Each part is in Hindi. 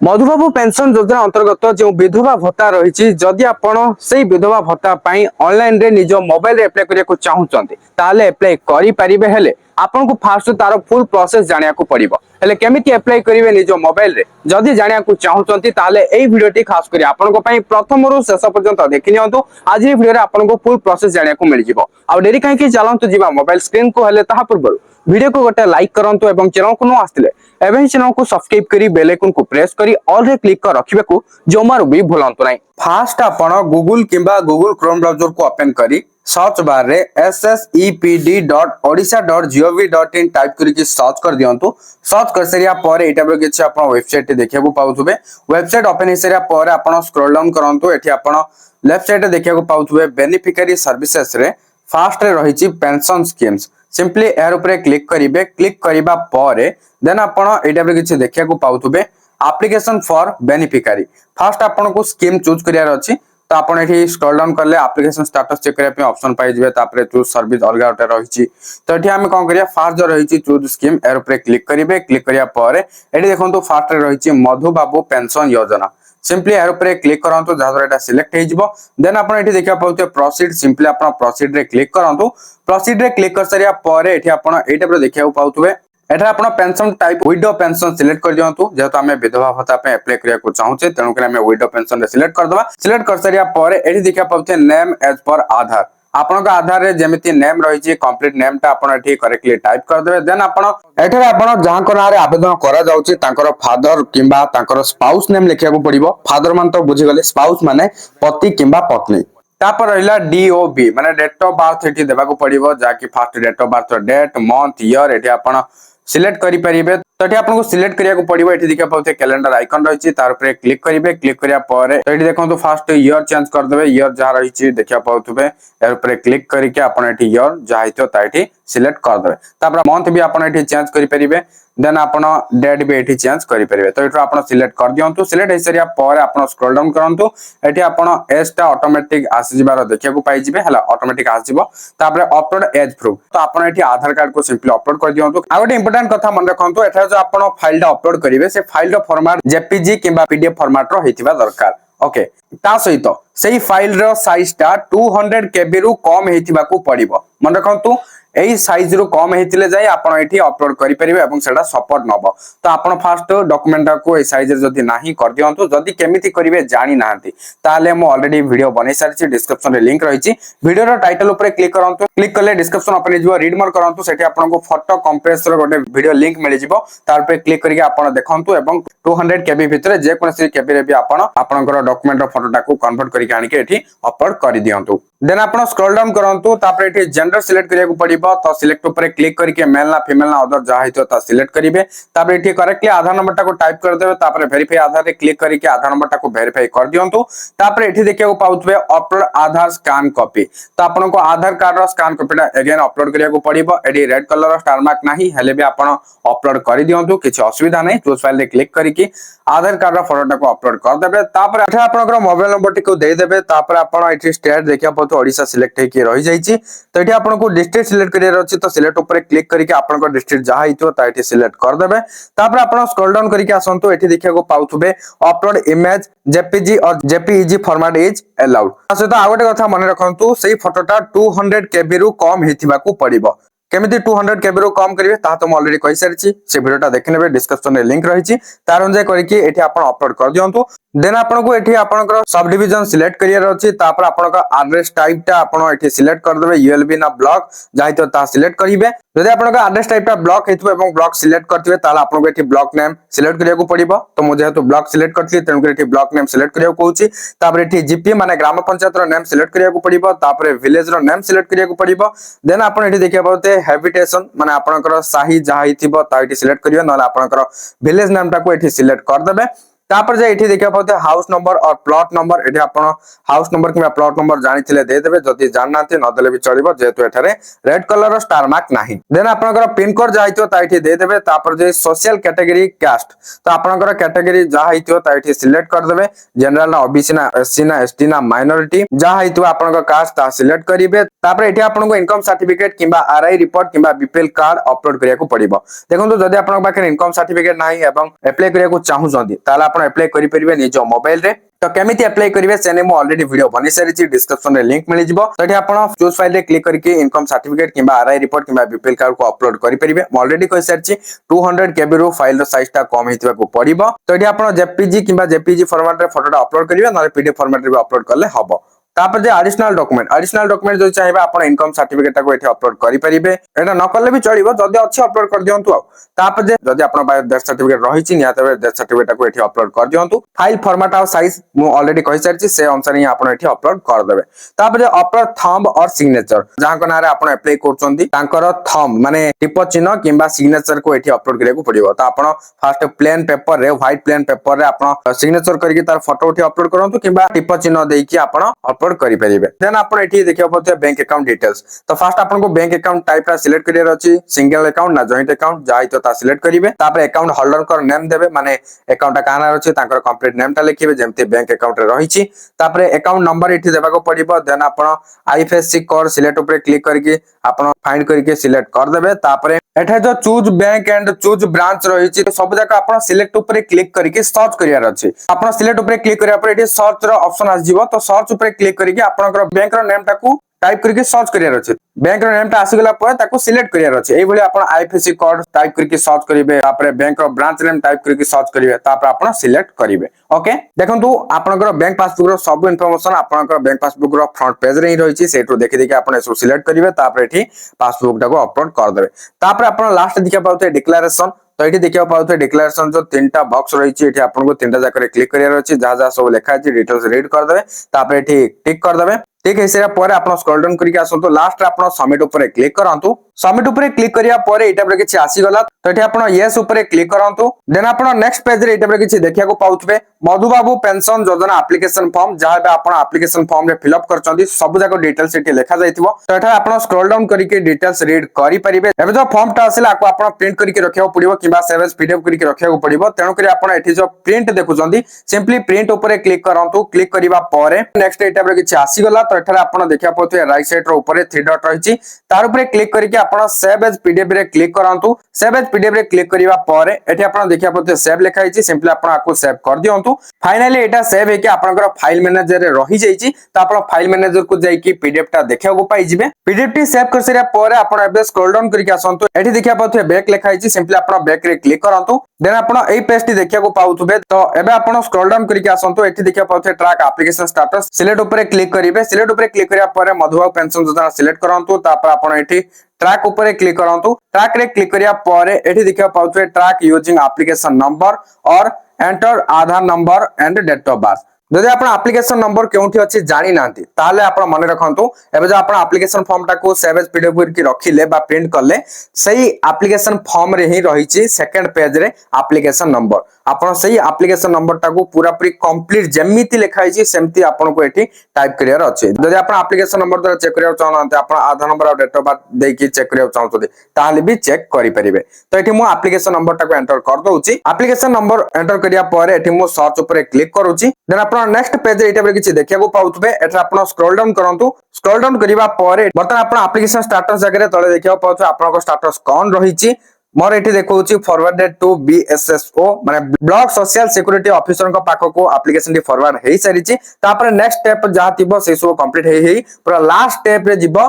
मधुबाबू पेंशन योजना अंतर्गत जो विधवा भत्ता रही जदि आपण से विधवा भत्ता ऑनलाइन रे निज मोबाइल रे अप्लाई करिया को चाहूचंती ताले अप्लाई करि परिबे हेले आपन को फास्ट तार फुल प्रोसेस जानिया को पड़िबो हेले केमिति अप्लाई करिवे निज मोबाइल रे जदि जानिया को चाहूचंती ताले एई वीडियोटी खास करी आपन को पई प्रथम रु शेष पर्यंत देखि नियंतु आज ई वीडियो रे आपन को फुल प्रोसेस जानिया को मिल जिवो आ डेरी काहे कि चलंतु जिबा मोबाइल स्क्रीन को हेले ताहा पूर्व वीडियो को गोटे लाइक करंतु एवं चैनल को न आस्तिले एवं चैनल को सब्सक्राइब करी बेल आइकन को प्रेस करी ऑल रे क्लिक कर रखिबे को जोमार भी भूलंतु नाही। फास्ट आपण गूगल किंबा गूगल क्रोम ब्राउजर को ओपन करी सर्च बार रे ssepd.odisha.gov.in टाइप करी सर्च कर दियंतु। सर्च कर सरिया पर एटा पर किछ आपण वेबसाइट देखिया को पाउथुबे। वेबसाइट ओपन हे सरिया पर आपण स्क्रॉल डाउन करंतु एठी आपण लेफ्ट साइड देखिया को पाउथुबे बेनिफिशियरी सर्विसेज रे फास्ट रे रहिछि पेंशन स्कीम्स सिंपली यार ऊपर क्लिक करिवे। क्लिक करिबा परे देन आपण एटा पर किछ देखिया को पाउथुबे एप्लीकेशन फॉर बेनिफिशियरी फास्ट आपण को स्कीम चूज करियार अछि तो आपण एठी स्क्रॉल डाउन करले एप्लीकेशन स्टेटस चेक करिया पे ऑप्शन पाइ जिवे तापरे चूज सर्विस अलगा उटे रहिछि तो एठी हम कोन करिया फास्ट जो रहिछि चूज स्कीम यार ऊपर क्लिक करिवे। क्लिक करिया परे एठी देखंतु फास्ट रे रहिछि मधुबाबू पेंशन योजना सिंपली यार ऊपर क्लिक करंतु जहां एटा सिलेक्ट हे जिवो देन आपण एठी देखिया पाउते प्रोसीड सिंपली आपण प्रोसीड रे क्लिक करंतु। प्रोसीड रे क्लिक कर सरिया परे एठी आपण एटा पर देखिया पाउतुबे एटा आपण pension type window pension select कर दियंतु जेहेतु हमें विधवा भत्ता पे अप्लाई करिया को चाहूचे तेनु करे हमें विडो पेंशन रे सिलेक्ट कर दबा। सिलेक्ट कर सरिया परे एठी देखिया पाउते नेम एज पर आधार आपन का आधार रे जेमिति नेम रही छी कंप्लीट नेम ता आपण एठी करेक्टली टाइप कर देबे देन आपण एठरे आपण जहां को नारे आवेदन करा जाउची तांकर फादर किंबा तांकर स्पाउस नेम लिखिया को पड़िबो। फादर मान तो बुझी गले स्पाउस माने पति किंबा पत्नी तापर रहिला डीओबी माने डेट ऑफ बर्थ एठी देबा को पड़िबो जाकी first date of birth date month year एठी आपण सिलेक्ट करि परिबे तो एठी आपन को सिलेक्ट करिया को पड़िबो। एठी देखिया पाउते कैलेंडर आइकन रही छी तार ऊपर क्लिक करिवे। क्लिक करिया परे तो एठी देखंतु फास्ट ईयर चेंज कर देबे ईयर जहा रही छी देखिया पाउतबे यार ऊपर क्लिक करिके आपन एठी ईयर जहा हितो ता एठी सिलेक्ट कर देबे तापर मंथ भी आपन एठी चेंज करि परिबे देन आपन डेट भी एठी चेंज करि परिबे तो एठो आपन सिलेक्ट कर दियंतु। सिलेक्ट हेसरिया पर आपन स्क्रॉल डाउन करंतु एठी आपन एज टा ऑटोमेटिक आसी जिबार देखिया को पाइ जिबे हला ऑटोमेटिक आसी जिवो तापर अपलोड एज प्रूफ तो आपन एठी आधार कार्ड को सिंपली अपलोड कर दियंतु। आ गोटे इंपोर्टेंट कथा मन रखंतु एठा जो आपन फाइल टा अपलोड करिवे से फाइल रो फॉर्मेट जेपीजी किंबा पीडीएफ फॉर्मेट रो हेतिबा दरकार ओके ता सहित सेही फाइल रो साइज टा 200 केबी रु कम हेतिबा को पड़िबो मन रखंतु एही साइज रो कम हेतिले जाय आपण एठी अपलोड करि परिबे एवं सेटा सपोर्ट नबो तो आपण फास्ट डॉक्यूमेंट को ए साइज रे जदी नाही कर दियंतु जदी केमिति करिवे जानि नाहंती ताले मो ऑलरेडी वीडियो बनै सारिछि डिस्क्रिप्शन रे लिंक रहिछि वीडियो रो टाइटल ऊपर क्लिक करंतु। क्लिक करले डिस्क्रिप्शन ओपन जिवो रीड मोर करंतु सेठी आपण को फोटो कंप्रेसर गोटे वीडियो लिंक मिल जिवो तार पे क्लिक करिके आपण देखंतु एवं 200 केबी भितरे जे कोनसी केबी रे भी आपण आपनकर डॉक्यूमेंट रो फोटोटा को कन्वर्ट करिके आनिके एठी अपलोड करि दियंतु। देन आपण स्क्रॉल डाउन करंतु तापर एठी जेंडर सिलेक्ट करिया को पड़िबो तो सिलेक्ट ऊपर क्लिक करके मेल ना फीमेल ना अदर जहा हितो ता सिलेक्ट करिवे तापर एठी करेक्टली आधार नंबर टा को टाइप कर देबे तापर वेरीफाई आधार रे क्लिक करके आधार नंबर टा को वेरीफाई कर दियंतु। तापर एठी देखिया को पाउतबे अपलोड आधार स्कैन कॉपी तो आपण को आधार कार्ड रो स्कैन कॉपी टा अगेन अपलोड करिया को पड़िबो एठी रेड कलर रो स्टार मार्क नाही हेले भी आपण अपलोड कर दियंतु किछ असुविधा नै चूज फाइल रे क्लिक करके आधार कार्ड रो फोटो टा को अपलोड कर देबे तापर एठा आपनकर मोबाइल नंबर टी को दे देबे तापर आपण एठी स्टेट देखिया पतो ओडिसा सिलेक्ट हेकी रहि जाईची तो एठी आपन को डिस्ट्रिक्ट सिलेक्ट करियर अछि तो सिलेक्ट ऊपर क्लिक करके आपन को डिस्ट्रिक्ट जहा हितो ता एठी सिलेक्ट कर देबे तापर आपण स्क्रॉल डाउन करके आसंतु एठी देखिया को पाउथबे अपलोड इमेज जेपीजी और जेपीईजी फॉर्मेट इज अलाउड आसे तो आ गोटे कथा मन रखंतु सेही फोटोटा 200 केबी रु कम हेतिबा को पड़िबो केमिति 200 केबी रु कम करिवे ता तो म ऑलरेडी कहि सारिछि से वीडियोटा देखिनेबे डिस्क्रिप्शन रे लिंक रहिछि तार अनुसार करके एठी आपण अपलोड कर दियंतु। देन आपण को एठी आपनकर सब डिवीजन सिलेक्ट करियर अछि तापर आपनका एड्रेस टाइप टा आपण एठी सिलेक्ट कर देबे यूएलबी ना ब्लॉक जाहि तो ता सिलेक्ट करिवे जदि आपनका एड्रेस टाइप टा ब्लॉक हेतु एवं ब्लॉक सिलेक्ट करथिबे ताला आपण को एठी ब्लॉक नेम सिलेक्ट करिया को पड़िबो तो मो जेहेतु ब्लॉक सिलेक्ट करथि तेनु एठी ब्लॉक नेम सिलेक्ट करिया को कहूछि तापर एठी जीपी माने ग्राम पंचायत रो नेम सिलेक्ट करिया को पड़िबो तापर विलेज रो नेम सिलेक्ट करिया को पड़िबो देन आपण एठी देखिया पाउते हैबिटेशन माने आपनकर साही जहा हिथिबो ता एठी सिलेक्ट करियो नला आपनकर विलेज नाम टा को एठी सिलेक्ट कर देबे तापर जे एठी देखिया पाउते हाउस नंबर और प्लॉट नंबर एठी आपण हाउस नंबर किबा प्लॉट नंबर जानिथिले दे देबे जति जाननाते न देले भी चलिबो जेतु एठारे रेड कलर रो स्टार मार्क नाही देन आपनकर पिन कोड जाहितो ता एठी दे देबे तापर जे सोशल कैटेगरी कास्ट तो आपनकर कैटेगरी जहा हितो ता एठी सिलेक्ट कर देबे जनरल ना ओबीसी ना एससी ना एसटी ना माइनॉरिटी जहा हितो आपनकर कास्ट ता सिलेक्ट करिवे तापर एठी आपनको इनकम सर्टिफिकेट किबा आरआई रिपोर्ट किबा बीपीएल कार्ड अपलोड करिया को पड़िबो देखंतु जदि आपनक पाखे इनकम सर्टिफिकेट नाही एवं अप्लाई करिया को चाहू जंदी ताला आपण अप्लाई करि परिबे निज मोबाइल रे तो केमिति अप्लाई करिवे सेने मो ऑलरेडी वीडियो बनि सारिछि डिस्क्रिप्शन रे लिंक मिलि जिवो तो एठी आपण चूज फाइल रे क्लिक करके इनकम सर्टिफिकेट किबा आरआई रिपोर्ट किबा बीपीएल कार्ड को अपलोड करि परिबे मो ऑलरेडी कहि सारिछि 200 केबी रो फाइल रो साइज ता कम हेतिबा को पड़िबो तो एठी आपण जेपीजी किबा जेपीजी फॉर्मेट रे फोटोटा अपलोड करिवे न पीडीएफ फॉर्मेट रे अपलोड करले हबो तापर जे एडिशनल डॉक्यूमेंट जो चाहिए आपण इनकम सर्टिफिकेट को एठी अपलोड करि परिबे एटा न करले भी चलिबो जदी अछि अपलोड कर दियंतु तापर जे जदी आपण बायो डेथ सर्टिफिकेट रहिछि निया तबे डेथ सर्टिफिकेट को एठी अपलोड कर दियंतु फाइल फॉर्मेट और साइज मु ऑलरेडी कहि सारिछि से अनुसार ही आपण एठी अपलोड कर देबे तापर जे अपलोड थंब और सिग्नेचर जहां को नारे आपण अप्लाई करचोंती तांकर थंब माने टिप चिन्ह किबा सिग्नेचर को एठी अपलोड करिया को पड़िबो तो आपण फर्स्ट प्लेन पेपर रे व्हाइट प्लेन पेपर रे आपण सिग्नेचर करके तार फोटो उठी अपलोड करंतु किबा टिप चिन्ह देकी आपण अपलोड करि परिबे देन आपण एठी देखियो पते बैंक अकाउंट डिटेल्स तो फर्स्ट आपण को बैंक अकाउंट टाइप रा सिलेक्ट करियर अछि सिंगल अकाउंट ना जॉइंट अकाउंट जाई तो ता सिलेक्ट करिवे तापर अकाउंट होल्डर को नेम देबे माने अकाउंट कानार अछि तांकर कंप्लीट नेम ता लिखिबे जेमते बैंक अकाउंट रे रहिछि तापर अकाउंट नंबर एठी देबा को पड़िबो देन आपण आईएफएससी कोड सिलेक्ट ऊपर क्लिक करके आपण फाइंड करके सिलेक्ट कर देबे तापर एठा जो choose bank and choose branch रहिछि सब जगह आपण सिलेक्ट ऊपर क्लिक करके सर्च करियर अछि आपण सिलेक्ट ऊपर क्लिक करिया पर एठी सर्च रो ऑप्शन आ जिवो तो सर्च ऊपर क्लिक करके आपनकर बैंक रो नेम टाकू टाइप करके सर्च करियर अछि बैंक रो नेम ता आसी गेला पर ताकू सिलेक्ट करियर अछि एई भली आपण आईएफएससी कोड टाइप करके सर्च करिवे तापर बैंक रो ब्रांच नेम टाइप करके सर्च करिवे तापर आपण सिलेक्ट करिवे ओके देखंतु आपनकर बैंक पासबुक रो सब इंफॉर्मेशन आपनकर बैंक पासबुक रो फ्रंट पेज रे ही रहिछि सेटो देखि देखि आपण एसो सिलेक्ट करिवे तापर एठी पासबुक टाको अपलोड कर देबे तापर आपण लास्ट देखिया पाउते डिक्लेरेशन तो ये देखिए पाउथे डिक्लेरेशन जो तीनटा बॉक्स रही है आपन को तीनटा जाकर क्लिक करियर अछि जहा जहा सब लिखा अछि डिटेल्स रीड कर देबे तापर एठी टिक कर देबे ठीक है सेरा पर आपण स्क्रॉल डाउन करके आसंतो लास्ट रे आपण सबमिट ऊपर क्लिक करंतु सबमिट ऊपर क्लिक करिया पर एटा पर किछि आसी गला तो एठी आपण यस ऊपर क्लिक करंतु देन आपण नेक्स्ट पेज रे एटा पर किछि देखिया को पाउथबे मधुबाबू पेंशन योजना एप्लीकेशन फॉर्म जहा बे आपण एप्लीकेशन फॉर्म रे फिल अप करचंदी सब जाको डिटेल्स एठी लिखा जाइथिबो तो एठा आपण स्क्रॉल डाउन करके डिटेल्स रीड करि परिबे एबे जो फॉर्म टा आसिला को आपण प्रिंट करके रखिया पड़िबो किबा सेव एज पीडीएफ करके रखिया पड़िबो तेणु करी आपण एठी जो प्रिंट देखुचंदी सिंपली प्रिंट ऊपर क्लिक करंतु क्लिक करिवा परे नेक्स्ट एटा पर किछि आसी गला तो एठा आपण देखिया पड़थि राइट साइड रो ऊपर 3 डॉट रहिछि तार ऊपर क्लिक करके आपण सेव एज पीडीएफ रे क्लिक करंतु सेव एज पीडीएफ रे क्लिक करिवा परे एठी आपण देखिया पड़थि सेव लिखा हिछि सिंपली आपण आको सेव कर दियंतु फाइनली एटा सेव हे कि आपनकर फाइल मैनेजर रे रहि जाइछि त आपण फाइल मैनेजर को जाई कि पीडीएफ टा देखिया को पाइ जिवे पीडीएफ टी सेव कर सरिया परे आपण एबे स्क्रॉल डाउन करके आसंतु एठी देखिया पड़थि बैक लिखा हिछि सिंपली आपण बैक रे क्लिक करंतु देन आपण एई पेज टी देखिया को पाउथबे तो एबे आपण स्क्रॉल डाउन करके आसंतु एठी देखिया पड़थि ट्रैक एप्लीकेशन स्टेटस सिलेक्ट ऊपर क्लिक करिवे सिलेक्ट ऊपर क्लिक करिया परे मधुबाबू पेंशन योजना सिलेक्ट करंतु तापर आपण एठी ट्रैक ऊपर क्लिक करंतु ट्रैक रे क्लिक करिया परे एठी देखिया पाउथबे ट्रैक यूजिंग एप्लीकेशन नंबर और enter Aadhaar number and date of birth जदि आपण एप्लीकेशन नंबर केउठी अछि जानि नांती ताले आपण मन रखंतु एबे जो आपण एप्लीकेशन फॉर्म टा को सेव एज पीडीएफ करके रखिले बा प्रिंट करले सही एप्लीकेशन फॉर्म रे ही रहिछि सेकंड पेज रे एप्लीकेशन नंबर आपण सही एप्लीकेशन नंबर टा को पूरा पूरी कंप्लीट जेमिति लिखा हिछि सेमति आपण को एठी टाइप करियर अछि जदि आपण एप्लीकेशन नंबर द्वारा चेक करिया चाहनांते आपण आधार नंबर और डेट ऑफ बर्थ देकी चेक करिया चाहतोते ताले भी चेक करि परिबे तो एठी मो एप्लीकेशन नंबर टा को एंटर कर दउछि एप्लीकेशन नंबर एंटर करिया परे एठी मो सर्च ऊपर क्लिक करूछि देन आपण नेक्स्ट पेज एटा पर किछि देखिया को पाउथबे एटा आपण स्क्रॉल डाउन करंतु स्क्रॉल डाउन करिवा परे बर्तन आपण एप्लीकेशन स्टेटस जगह तळे देखिया पाउथबे आपण को स्टेटस कोन रहिछि मोर एठी देखौछि फॉरवर्डेड टू बीएसएसओ माने ब्लॉक सोशल सिक्योरिटी ऑफिसर को पाखो को एप्लीकेशन टी फॉरवर्ड हेई सारिछि तापर नेक्स्ट स्टेप जहा थिबो से सब कंप्लीट हेई पूरा लास्ट स्टेप रे जिवो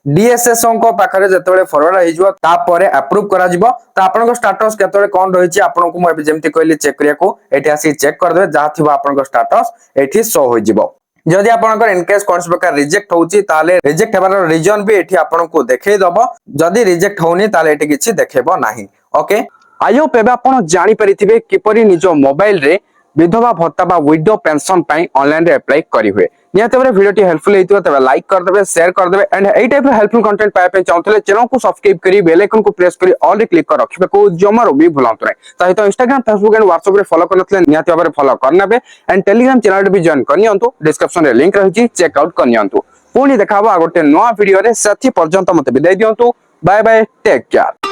डीएसएसओ को पाखरे जतबेले फॉरवर्ड हे जिवो तापर अप्रूव करा जिवो त आपन को स्टेटस केतबेले कोन रहिछि आपन को म जेमति कहली चेक करिया को एठी आसी चेक कर देबे जहा थिबो आपन को स्टेटस एठी शो हो जिवो जदि आपनकर इनकेस कोन प्रकार रिजेक्ट होउची ताले रिजेक्ट हेबार रीजन भी एठी आपन को देखै दबो जदि रिजेक्ट होनी ताले एठी किछि देखेबो नाही ओके आई होप एबे आपन जानि परिथिबे किपरि निजो मोबाइल रे विधवा भत्ता बा विडो पेंशन पई ऑनलाइन रे अप्लाई करि हुए नियत भाबरे वीडियो टी हेल्पफुल हेतिबो तबे लाइक कर देबे शेयर कर देबे एंड एई टाइप रो हेल्पफुल कंटेंट पाए पे चाहतले चैनल को सब्सक्राइब करी बेल आइकन को प्रेस करी ऑल रे क्लिक कर रखिबे को जमारो भी भूलंत रे सहित इंस्टाग्राम फेसबुक एंड व्हाट्सएप रे फॉलो करनथले नियत भाबरे फॉलो करनबे एंड टेलीग्राम चैनल रे भी जॉइन करनियंतु डिस्क्रिप्शन रे लिंक रहिछि चेक आउट करनियंतु पुनी देखाबो आ गोटे नया वीडियो रे सथि पर्यंत मते विदाई दियंतु बाय बाय टेक केयर।